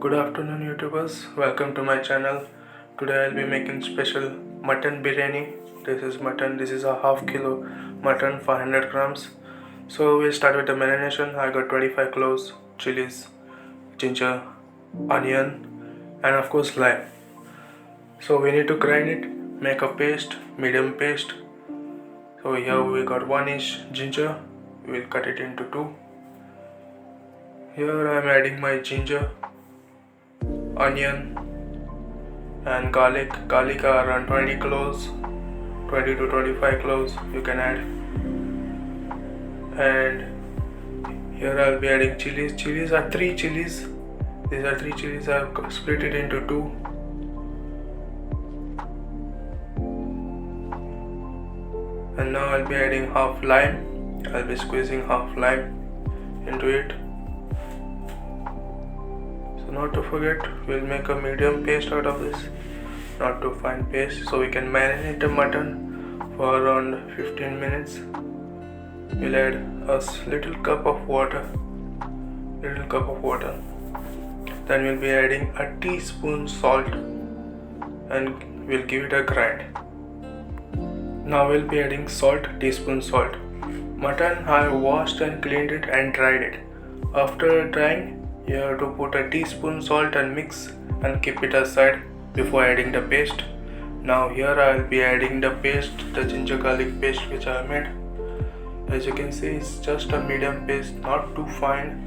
Good afternoon YouTubers, welcome to my channel. Today I'll be making special mutton biryani. This is a half kilo mutton, 500 grams. So we'll start with the marination. I got 25 cloves, chilies, ginger, onion and of course lime. So we need to grind it, make a paste, medium paste. So here we got 1 inch ginger, we'll cut it into 2. Here I am adding my ginger, onion and garlic. Garlic are around 20 cloves, 20 to 25 cloves you can add. And here I'll be adding chilies. Chilies are 3 chilies. These are 3 chilies. I've split it into 2. And now I'll be adding half lime. I'll be squeezing half lime into it. So not to forget, we'll make a medium paste out of this, not too fine paste, so we can marinate the mutton for around 15 minutes. We'll add a little cup of water. Then we'll be adding a teaspoon salt and we'll give it a grind. Now we'll be adding salt, teaspoon salt. Mutton I washed and cleaned it and dried it. After drying, you have to put a teaspoon salt and mix and keep it aside before adding the paste. Now here I will be adding the paste, the ginger garlic paste which I made. As you can see, it's just a medium paste, not too fine,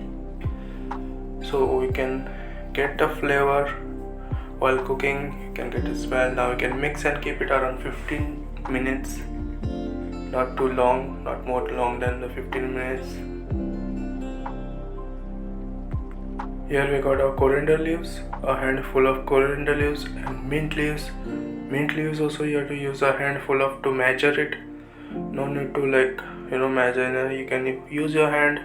so we can get the flavor while cooking. You can get the smell. Now we can mix and keep it around 15 minutes, not too long, not more long than the 15 minutes. Here we got our coriander leaves, a handful of coriander leaves and mint leaves. Mint leaves also you have to use a handful of to measure it. No need to measure. You can use your hand,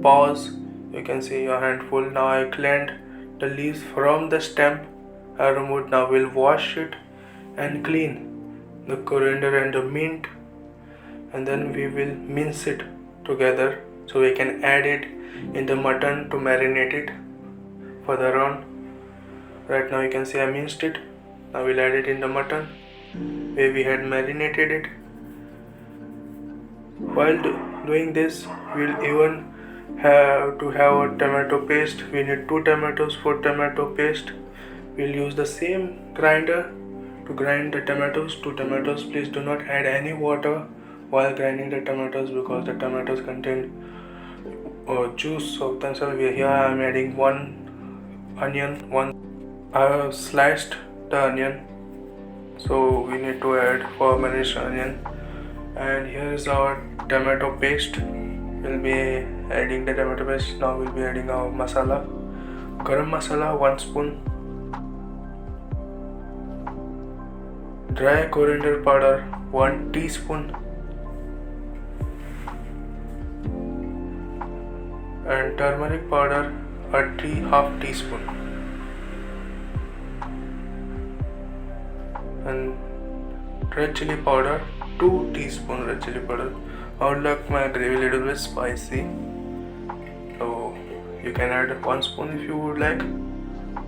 pause. You can see your handful. Now I cleaned the leaves from the stem. I removed. Now we'll wash it and clean the coriander and the mint, and then we will mince it together so we can add it in the mutton to marinate it further on. Right now you can see I minced it. Now we'll add it in the mutton where we had marinated it. While doing this, we'll even have to have a tomato paste. We need 2 tomatoes for tomato paste. We'll use the same grinder to grind the tomatoes. 2 tomatoes. Please do not add any water while grinding the tomatoes because the tomatoes contain juice of themselves. Here I am adding 1 onion. I have sliced the onion, so we need to add for marination onion. And here is our tomato paste. We'll be adding the tomato paste. Now we'll be adding our masala. Garam masala 1 spoon. Dry coriander powder 1 teaspoon. And turmeric powder half teaspoon. And red chili powder 2 teaspoon red chili powder. I would like my gravy a little bit spicy, so you can add 1 spoon if you would like.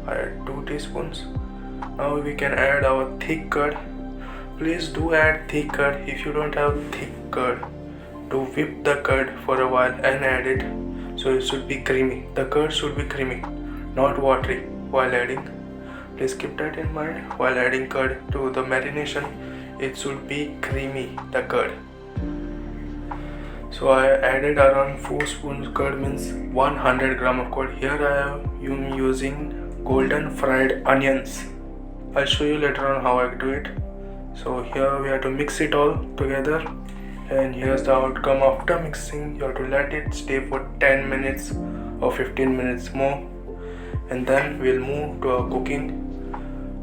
I add 2 teaspoons. Now we can add our thick curd. Please do add thick curd. If you don't have thick curd, do whip the curd for a while and add it, so it should be creamy. The curd should be creamy, not watery while adding. Please keep that in mind while adding curd to the marination. It should be creamy, the curd. So I added around 4 spoons curd, means 100 gram of curd. Here I am using golden fried onions. I'll show you later on how I do it. So here we have to mix it all together, and here's the outcome after mixing. You have to let it stay for 10 minutes or 15 minutes more, and then we'll move to our cooking.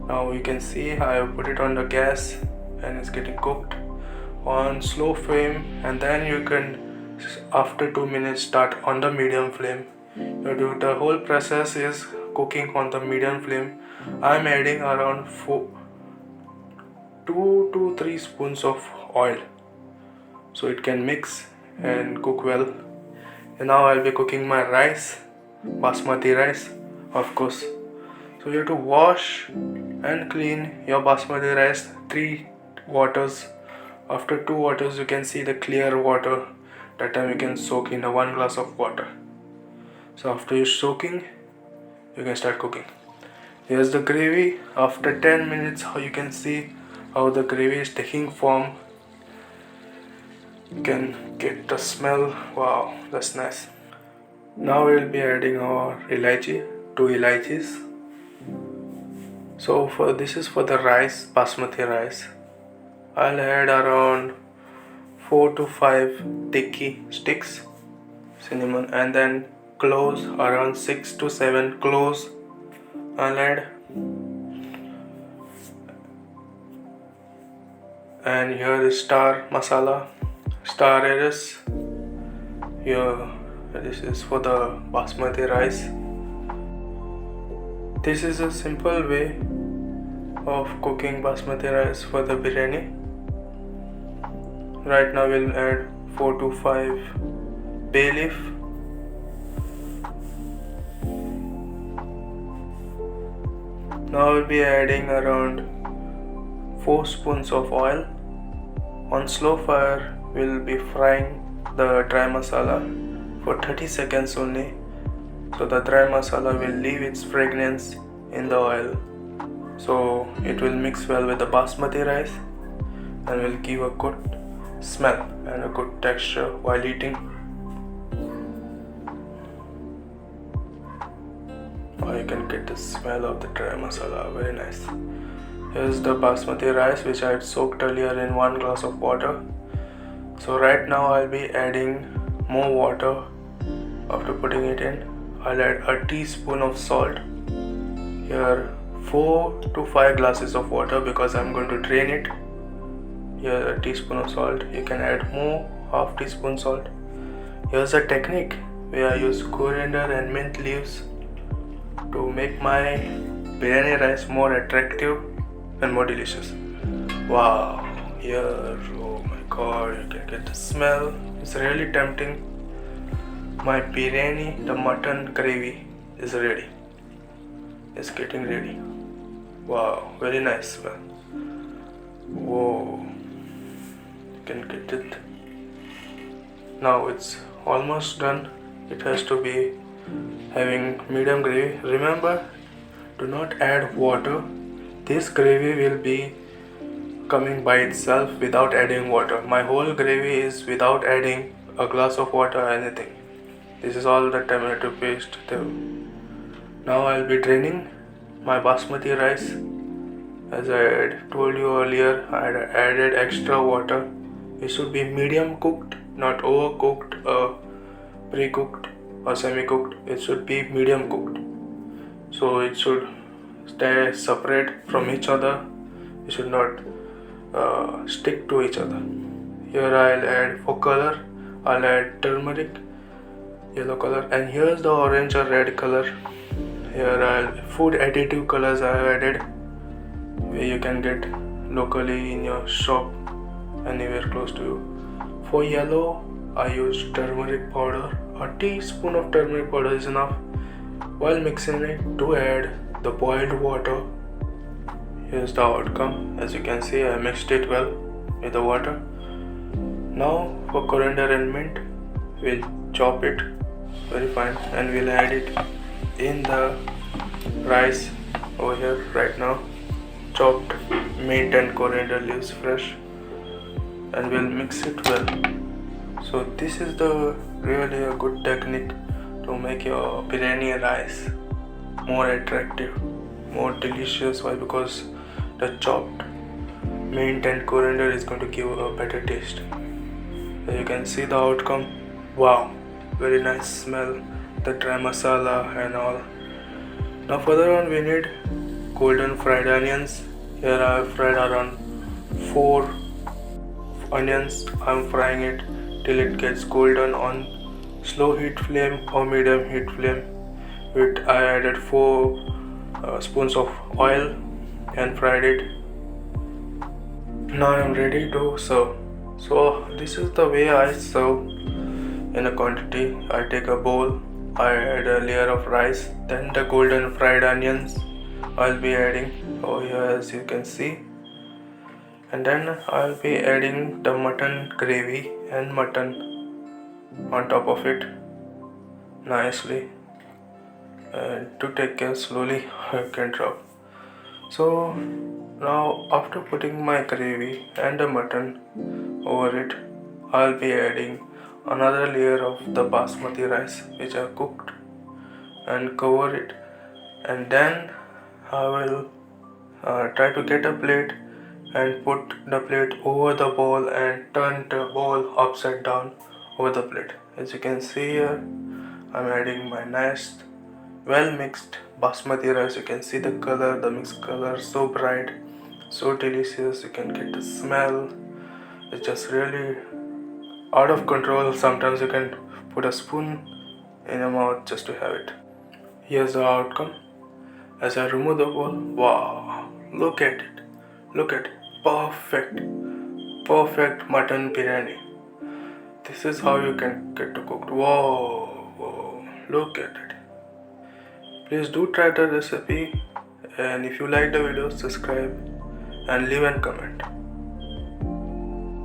Now you can see I have put it on the gas and it's getting cooked on slow flame, and then you can after 2 minutes start on the medium flame. The whole process is cooking on the medium flame. I'm adding around 2 to 3 spoons of oil so it can mix and cook well. And now I'll be cooking my rice, basmati rice, of course. So you have to wash and clean your basmati rice 3 waters. After 2 waters you can see the clear water. That time you can soak in a 1 glass of water. So after you soaking, you can start cooking. Here's the gravy. After 10 minutes you can see how the gravy is taking form. You can get the smell. Wow, that's nice. Now we'll be adding our elaichi, 2 elaichis. So this is for the rice, basmati rice. I'll add around 4 to 5 tikki sticks, cinnamon, and then cloves, around 6 to 7 cloves. I'll add. And here is star masala, star anise. Here, this is for the basmati rice. This is a simple way of cooking basmati rice for the biryani. Right now we'll add 4 to 5 bay leaf. Now we'll be adding around 4 spoons of oil. On slow fire we'll be frying the dry masala for 30 seconds only. So the dry masala will leave its fragrance in the oil. So it will mix well with the basmati rice and will give a good smell and a good texture while eating. You can get the smell of the dry masala, very nice. Here's the basmati rice which I had soaked earlier in 1 glass of water. So right now I'll be adding more water. After putting it in, I'll add a teaspoon of salt. Here 4 to 5 glasses of water because I'm going to drain it. Here a teaspoon of salt. You can add more, half teaspoon salt. Here's a technique where I use coriander and mint leaves to make my biryani rice more attractive and more delicious. Wow, here, oh my god, you can get the smell. It's really tempting. My biryani, the mutton gravy is ready. It's getting ready. Wow, very nice smell. Whoa, you can get it. Now it's almost done. It has to be having medium gravy. Remember, do not add water. This gravy will be coming by itself without adding water. My whole gravy is without adding a glass of water or anything. This is all the tomato paste there. Now I'll be draining my basmati rice. As I had told you earlier, I had added extra water. It should be medium cooked, not overcooked, pre-cooked or semi-cooked. It should be medium cooked. So it should stay separate from each other. It should not stick to each other. Here I'll add for color. I'll add turmeric, yellow color, and here's the orange or red color. Here I'll food additive colors I have added, where you can get locally in your shop anywhere close to you. For yellow I use turmeric powder. A teaspoon of turmeric powder is enough. While mixing it, to add the boiled water. Here's the outcome. As you can see, I mixed it well with the water. Now for coriander and mint, we'll chop it very fine and we'll add it in the rice over here right now. Chopped mint and coriander leaves fresh, and we'll mix it well. So this is the really a good technique to make your biryani rice more attractive, more delicious. Why? Because the chopped mint and coriander is going to give a better taste. So you can see the outcome. Wow, very nice smell, the dry masala and all. Now further on we need golden fried onions. Here I have fried around 4 onions. I'm frying it till it gets golden on slow heat flame or medium heat flame. I added 4 spoons of oil and fried it. Now I am ready to serve. So this is the way I serve in a quantity. I take a bowl, I add a layer of rice, then the golden fried onions, I'll be adding over here, as you can see. And then I'll be adding the mutton gravy and mutton on top of it nicely, and to take care slowly I can drop. So now after putting my gravy and the mutton over it, I'll be adding another layer of the basmati rice which I cooked and cover it, and then I will try to get a plate and put the plate over the bowl and turn the bowl upside down over the plate. As you can see here, I'm adding my nice well mixed basmati rice. You can see the color, the mixed color, so bright, so delicious. You can get the smell. It's just really out of control. Sometimes you can put a spoon in your mouth just to have it. Here's the outcome. As I remove the bowl, wow, look at it. Look at it. Perfect. Perfect mutton biryani. This is how you can get to cooked. Whoa, whoa, look at it. Please do try the recipe, and if you like the video, subscribe and leave a comment.